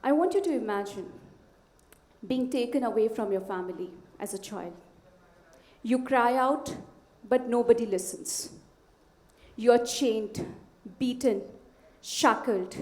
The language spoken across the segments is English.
I want you to imagine being taken away from your family as a child. You cry out, but nobody listens. You are chained, beaten, shackled,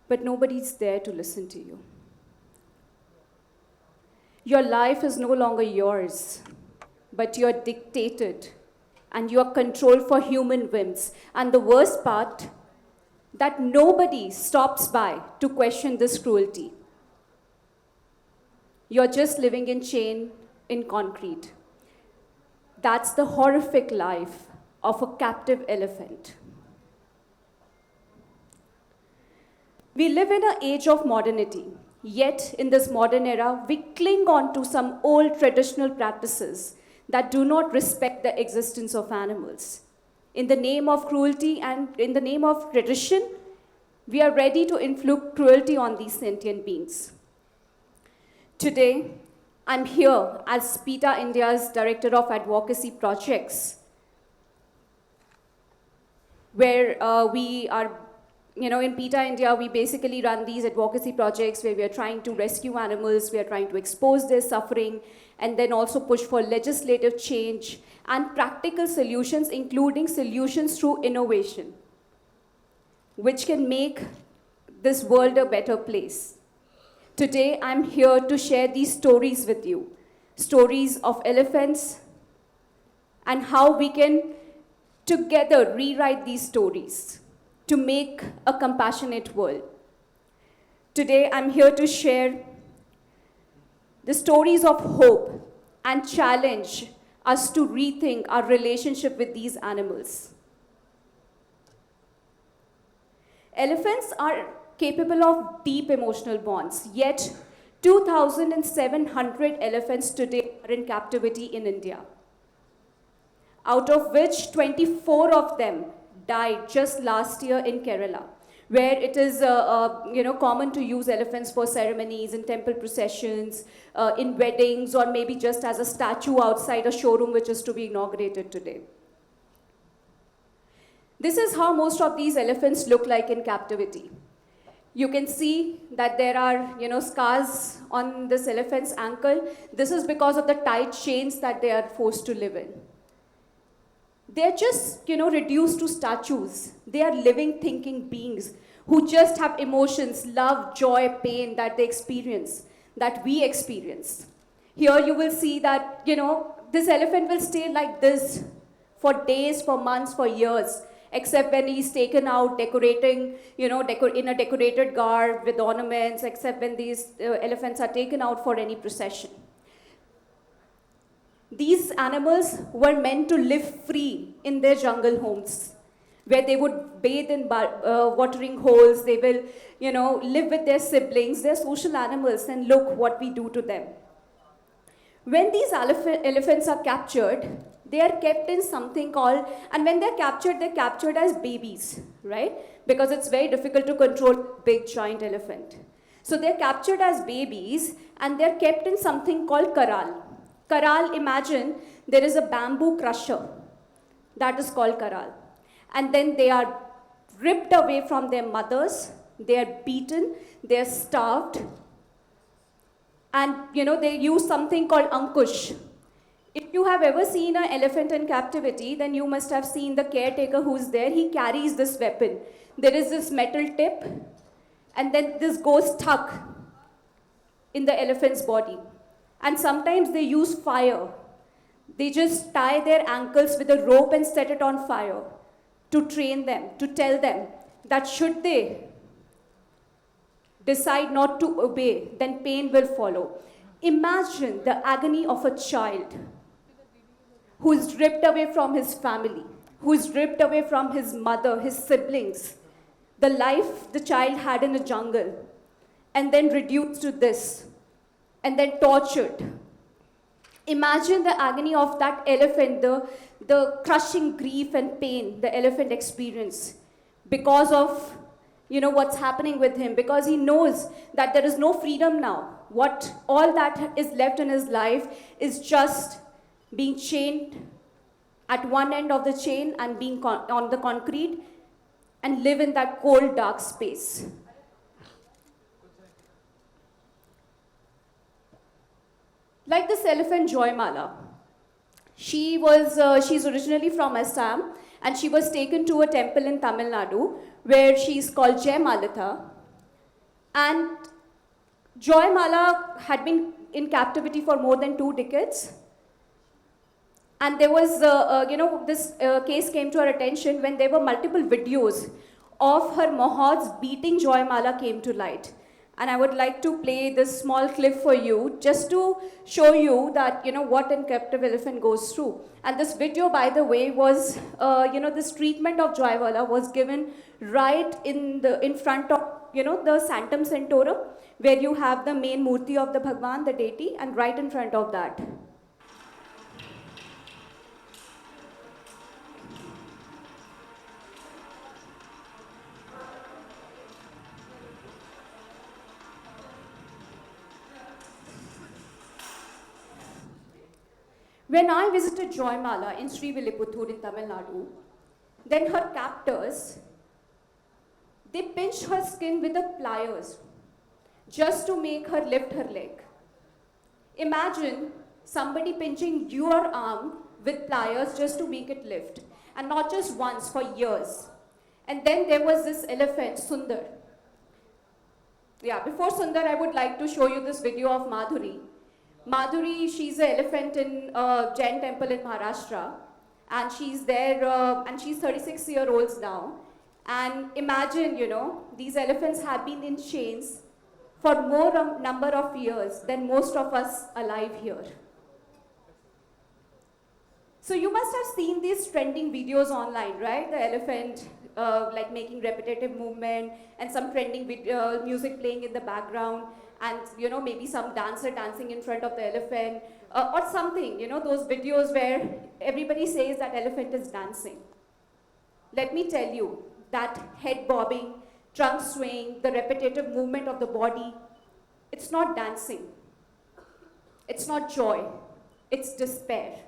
but nobody's there to listen to you. Your life is no longer yours, but you're dictated and you are controlled for human whims. And the worst part, that nobody stops by to question this cruelty. You're just living in chain in concrete. That's the horrific life of a captive elephant. We live in an age of modernity, yet in this modern era, we cling on to some old traditional practices that do not respect the existence of animals. In the name of cruelty and in the name of tradition, we are ready to inflict cruelty on these sentient beings. Today, I'm here as PETA India's Director of Advocacy Projects, where we are, in PETA India, we basically run these advocacy projects where we are trying to rescue animals, we are trying to expose their suffering, and then also push for legislative change and practical solutions, including solutions through innovation, which can make this world a better place. Today, I'm here to share these stories with you, stories of elephants and how we can together rewrite these stories to make a compassionate world. Today, I'm here to share the stories of hope and challenge us to rethink our relationship with these animals. Elephants are capable of deep emotional bonds, yet 2,700 elephants today are in captivity in India, out of which 24 of them died just last year in Kerala, where it is common to use elephants for ceremonies, in temple processions, in weddings, or maybe just as a statue outside a showroom which is to be inaugurated today. This is how most of these elephants look like in captivity. You can see that there are, scars on this elephant's ankle. This is because of the tight chains that they are forced to live in. They're just, reduced to statues. They are living, thinking beings who just have emotions, love, joy, pain that they experience, that we experience. Here you will see that, this elephant will stay like this for days, for months, for years, except when he's taken out decorating, in a decorated garb with ornaments, except when these elephants are taken out for any procession. These animals were meant to live free in their jungle homes, where they would bathe in watering holes, they will, live with their siblings, they're social animals, and look what we do to them. When these elephants are captured, they are kept in something called, and when they're captured as babies, right? Because it's very difficult to control big giant elephant. So they're captured as babies and they're kept in something called karal. Karal, imagine there is a bamboo crusher that is called karal. And then they are ripped away from their mothers, they are beaten, they are starved, and they use something called ankush. If you have ever seen an elephant in captivity, then you must have seen the caretaker who's there. He carries this weapon. There is this metal tip, and then this goes stuck in the elephant's body. And sometimes they use fire. They just tie their ankles with a rope and set it on fire to train them, to tell them that should they decide not to obey, then pain will follow. Imagine the agony of a child who is ripped away from his family, who is ripped away from his mother, his siblings, the life the child had in the jungle, and then reduced to this, and then tortured. Imagine the agony of that elephant, the crushing grief and pain the elephant experienced because of what's happening with him, because he knows that there is no freedom now. All that is left in his life is just being chained at one end of the chain and being on the concrete and live in that cold, dark space. Like this elephant Joymala. She's originally from Assam, and she was taken to a temple in Tamil Nadu where she's called Jayamalitha. And Joymala had been in captivity for more than 2 decades. And there was, this case came to our attention when there were multiple videos of her mohods beating Joymala came to light. And I would like to play this small clip for you just to show you that, what a captive elephant goes through. And this video, by the way, was, this treatment of Joymala was given right in front of, the Sanctum Sanctorum, where you have the main murti of the Bhagwan, the deity, and right in front of that. When I visited Joymala in Srivilliputtur in Tamil Nadu, then her captors, they pinched her skin with the pliers just to make her lift her leg. Imagine somebody pinching your arm with pliers just to make it lift, and not just once, for years. And then there was this elephant, Sundar. Yeah, before Sundar, I would like to show you this video of Madhuri. Madhuri, she's an elephant in a Jain temple in Maharashtra, and she's there, and she's 36-year-old now. And imagine, these elephants have been in chains for more number of years than most of us alive here. So you must have seen these trending videos online, right? The elephant like making repetitive movement, and some trending music playing in the background, and maybe some dancer dancing in front of the elephant, or something, those videos where everybody says that elephant is dancing. Let me tell you, that head bobbing, trunk swaying, the repetitive movement of the body, it's not dancing. It's not joy. It's despair.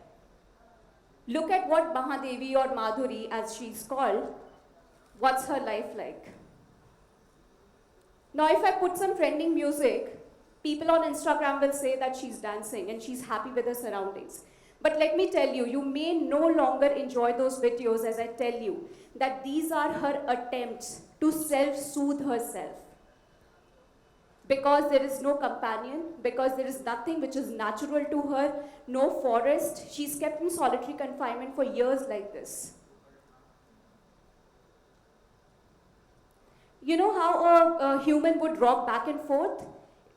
Look at what Mahadevi, or Madhuri as she's called, what's her life like? Now if I put some trending music, people on Instagram will say that she's dancing and she's happy with her surroundings. But let me tell you, you may no longer enjoy those videos as I tell you that these are her attempts to self-soothe herself. Because there is no companion, because there is nothing which is natural to her, no forest, she's kept in solitary confinement for years like this. You know how a human would rock back and forth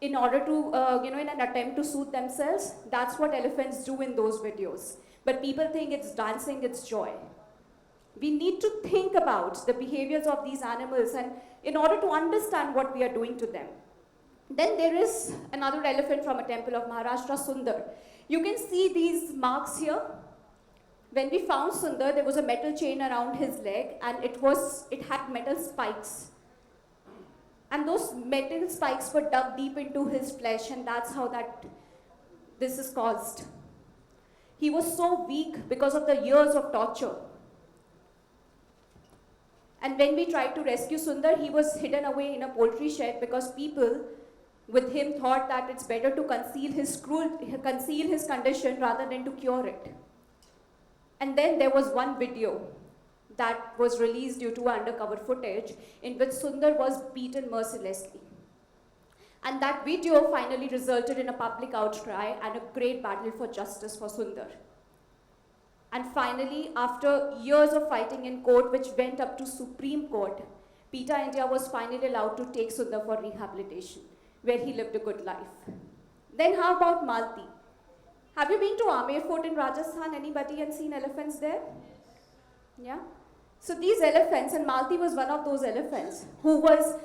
in order to, in an attempt to soothe themselves? That's what elephants do in those videos. But people think it's dancing, it's joy. We need to think about the behaviors of these animals, and in order to understand what we are doing to them. Then there is another elephant from a temple of Maharashtra, Sundar. You can see these marks here. When we found Sundar, there was a metal chain around his leg, and it had metal spikes. And those metal spikes were dug deep into his flesh, and that's how this is caused. He was so weak because of the years of torture. And when we tried to rescue Sundar, he was hidden away in a poultry shed because people with him thought that it's better to conceal his condition rather than to cure it. And then there was one video that was released due to undercover footage in which Sundar was beaten mercilessly. And that video finally resulted in a public outcry and a great battle for justice for Sundar. And finally, after years of fighting in court, which went up to Supreme Court, PETA India was finally allowed to take Sundar for rehabilitation, where he lived a good life. Then how about Malti? Have you been to Amer Fort in Rajasthan, anybody, and seen elephants there? Yeah? So these elephants, and Malti was one of those elephants who was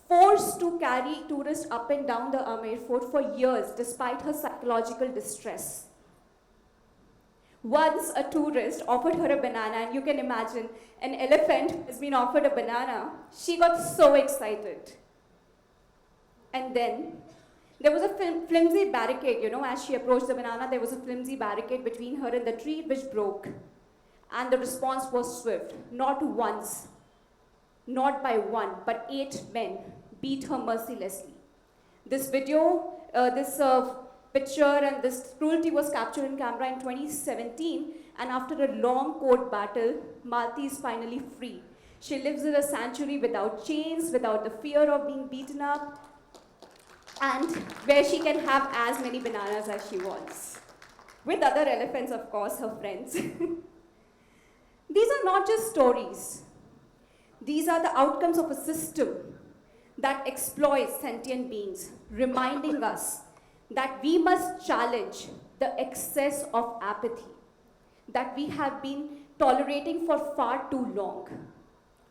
forced to carry tourists up and down the Amer Fort for years despite her psychological distress. Once a tourist offered her a banana, and you can imagine an elephant has been offered a banana, she got so excited. And then there was a flimsy barricade, as she approached the banana, there was a flimsy barricade between her and the tree which broke. And the response was swift. Not once, not by one, but 8 men beat her mercilessly. This video, this picture and this cruelty was captured in camera in 2017, and after a long court battle, Malti is finally free. She lives in a sanctuary without chains, without the fear of being beaten up, and where she can have as many bananas as she wants. With other elephants, of course, her friends. These are not just stories. These are the outcomes of a system that exploits sentient beings, reminding us that we must challenge the excess of apathy that we have been tolerating for far too long.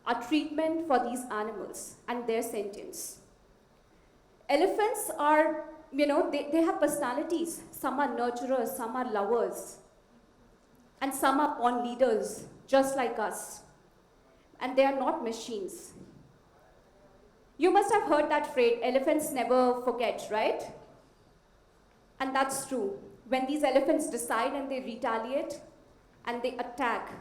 Our treatment for these animals and their sentience. Elephants are, they have personalities. Some are nurturers, some are lovers, and some are born leaders, just like us. And they are not machines. You must have heard that phrase, elephants never forget, right? And that's true. When these elephants decide and they retaliate and they attack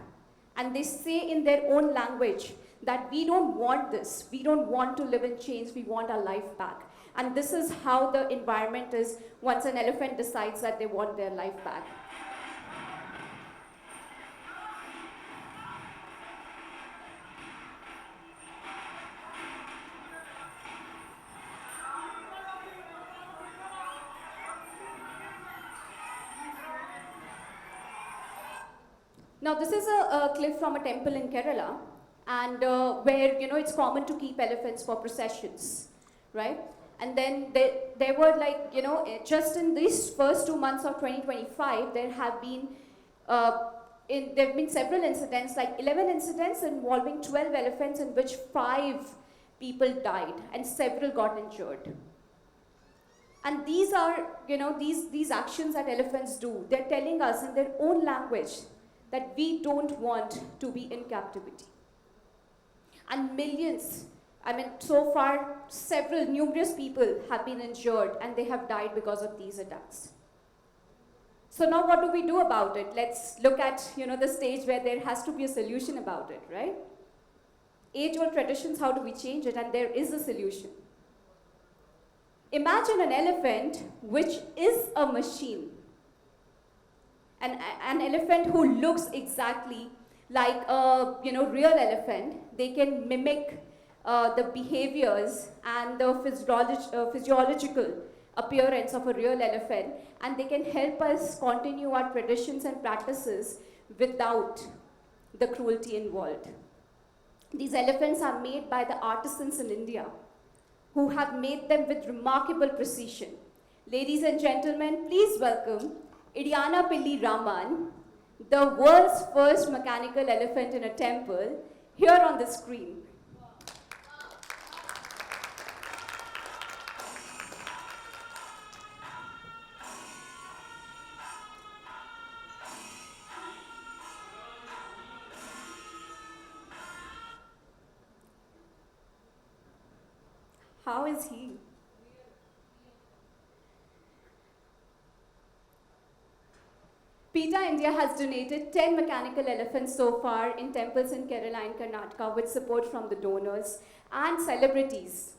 and they say in their own language that we don't want this, we don't want to live in chains, we want our life back. And this is how the environment is once an elephant decides that they want their life back. Now this is a clip from a temple in Kerala, and where it's common to keep elephants for processions, right? And then there were just in these first 2 months of 2025, there have been several incidents, like 11 incidents involving 12 elephants, in which 5 people died and several got injured. And these are these actions that elephants do. They're telling us in their own language that we don't want to be in captivity. And millions, so far, numerous people have been injured and they have died because of these attacks. So now what do we do about it? Let's look at, the stage where there has to be a solution about it, right? Age-old traditions, how do we change it? And there is a solution. Imagine an elephant which is a machine. An elephant who looks exactly like a real elephant. They can mimic the behaviors and the physiological appearance of a real elephant, and they can help us continue our traditions and practices without the cruelty involved. These elephants are made by the artisans in India, who have made them with remarkable precision. Ladies and gentlemen, please welcome Idiana Pilli Raman, the world's first mechanical elephant in a temple, here on the screen. How is he? PETA India has donated 10 mechanical elephants so far in temples in Kerala and Karnataka with support from the donors and celebrities.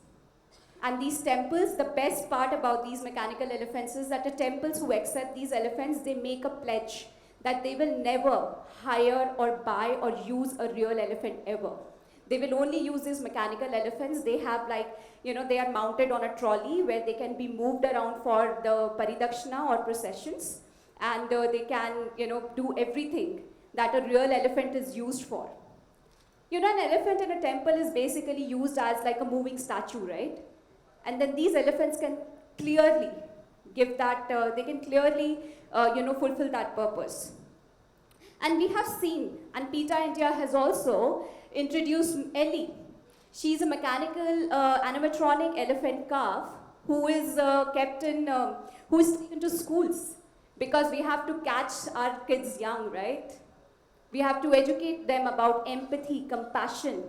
And these temples, the best part about these mechanical elephants is that the temples who accept these elephants, they make a pledge that they will never hire or buy or use a real elephant ever. They will only use these mechanical elephants. They have they are mounted on a trolley where they can be moved around for the paridakshina or processions. And they can, do everything that a real elephant is used for. An elephant in a temple is basically used as like a moving statue, right? And then these elephants can clearly give that, they can clearly, fulfill that purpose. And we have seen, and PETA India has also introduced Ellie. She's a mechanical animatronic elephant calf who is kept in, who is taken to schools. Because we have to catch our kids young, right? We have to educate them about empathy, compassion.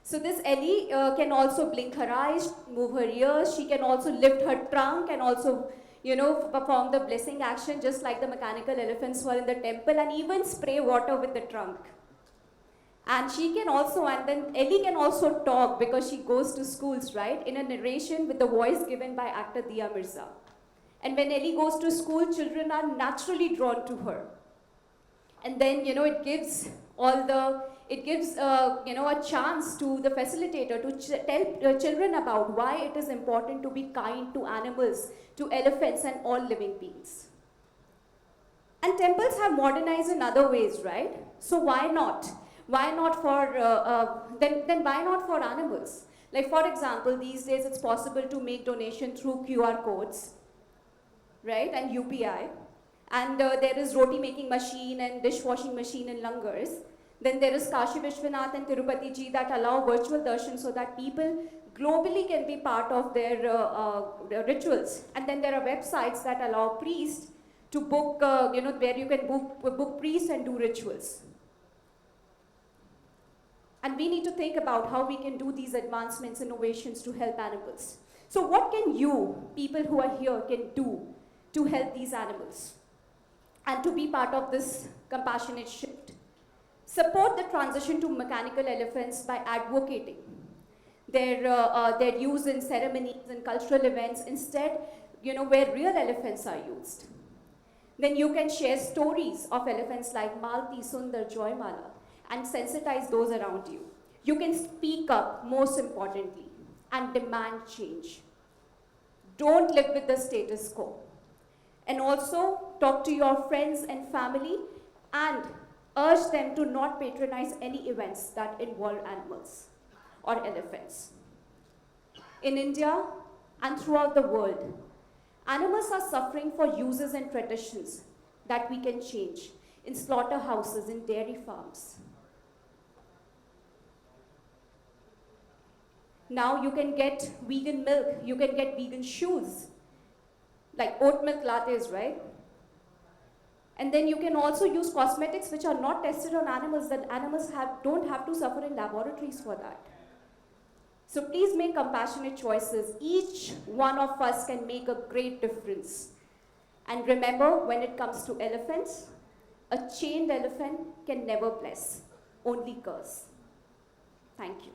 So this Ellie can also blink her eyes, move her ears. She can also lift her trunk and also, perform the blessing action just like the mechanical elephants were in the temple, and even spray water with the trunk. And she can also, and then Ellie can also talk because she goes to schools, right? In a narration with the voice given by actor Dia Mirza. And when Ellie goes to school, children are naturally drawn to her. And then, it gives a chance to the facilitator to tell children about why it is important to be kind to animals, to elephants and all living beings. And temples have modernized in other ways, right? So why not? Why not for, then why not for animals? Like for example, these days it's possible to make donation through QR codes, right, and UPI. And there is roti making machine and dishwashing machine in Langars. Then there is Kashi Vishwanath and Tirupati Ji that allow virtual darshan so that people globally can be part of their rituals. And then there are websites that allow priests to book, where you can book priests and do rituals. And we need to think about how we can do these advancements, innovations to help animals. So what can you, people who are here, can do to help these animals and to be part of this compassionate shift? Support the transition to mechanical elephants by advocating their use in ceremonies and cultural events, instead, where real elephants are used. Then you can share stories of elephants like Malti, Sundar, Joymala, and sensitize those around you. You can speak up, most importantly, and demand change. Don't live with the status quo. And also talk to your friends and family and urge them to not patronize any events that involve animals or elephants. In India and throughout the world, animals are suffering for uses and traditions that we can change in slaughterhouses, in dairy farms. Now you can get vegan milk, you can get vegan shoes, like oat milk lattes, right? And then you can also use cosmetics which are not tested on animals, that animals don't have to suffer in laboratories for that. So please make compassionate choices. Each one of us can make a great difference. And remember, when it comes to elephants, a chained elephant can never bless, only curse. Thank you.